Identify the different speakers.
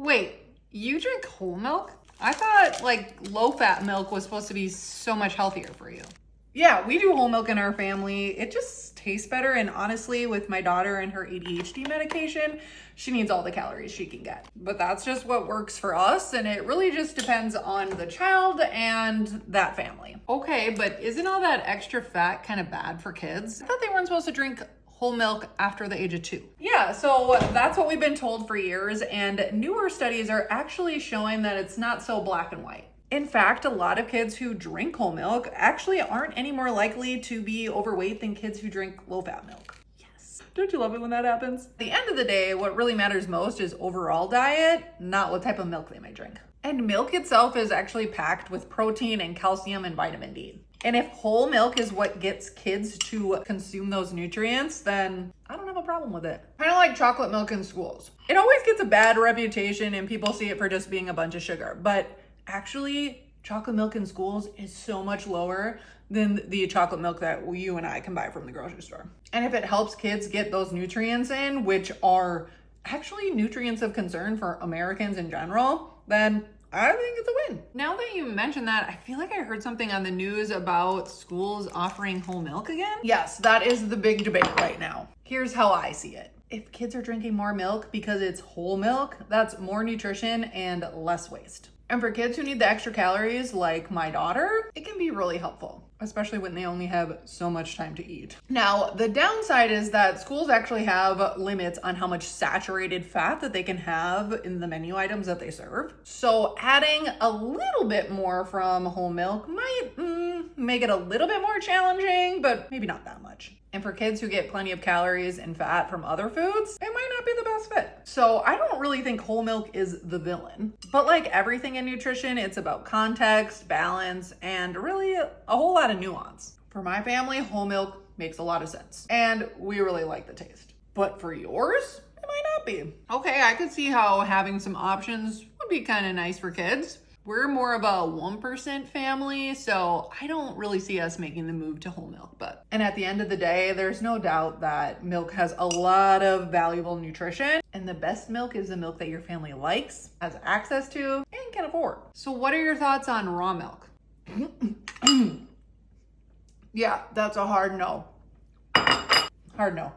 Speaker 1: Wait, you drink whole milk? I thought like low-fat milk was supposed to be so much healthier for you. Yeah, we do whole milk in our family. It just tastes better. And honestly, with my daughter and her ADHD medication, she needs all the calories she can get. But that's just what works for us. And it really just depends on the child and that family. Okay, but isn't all that extra fat kind of bad for kids? I thought they weren't supposed to drink whole milk after the age of 2. Yeah, so that's what we've been told for years. And newer studies are actually showing that it's not so black and white. In fact, a lot of kids who drink whole milk actually aren't any more likely to be overweight than kids who drink low-fat milk. Yes. Don't you love it when that happens? At the end of the day, what really matters most is overall diet, not what type of milk they might drink. And milk itself is actually packed with protein and calcium and vitamin D. And if whole milk is what gets kids to consume those nutrients, then I don't have a problem with it. Kind of like chocolate milk in schools. It always gets a bad reputation and people see it for just being a bunch of sugar, but actually, chocolate milk in schools is so much lower than the chocolate milk that you and I can buy from the grocery store. And if it helps kids get those nutrients in, which are actually nutrients of concern for Americans in general, then I think it's a win. Now that you mentioned that, I feel like I heard something on the news about schools offering whole milk again. Yes, that is the big debate right now. Here's how I see it. If kids are drinking more milk because it's whole milk, that's more nutrition and less waste. And for kids who need the extra calories, like my daughter, it can be really helpful, especially when they only have so much time to eat. Now, the downside is that schools actually have limits on how much saturated fat that they can have in the menu items that they serve. So adding a little bit more from whole milk might make it a little bit more challenging, but maybe not that much. And for kids who get plenty of calories and fat from other foods, it might not be the best fit. So I don't really think whole milk is the villain. But like everything in nutrition, it's about context, balance, and really a whole lot of nuance. For my family, whole milk makes a lot of sense. And we really like the taste. But for yours, it might not be. Okay, I could see how having some options would be kind of nice for kids. We're more of a 1% family, so I don't really see us making the move to whole milk. And at the end of the day, there's no doubt that milk has a lot of valuable nutrition, and the best milk is the milk that your family likes, has access to, and can afford. So what are your thoughts on raw milk? Yeah, that's a hard no. Hard no.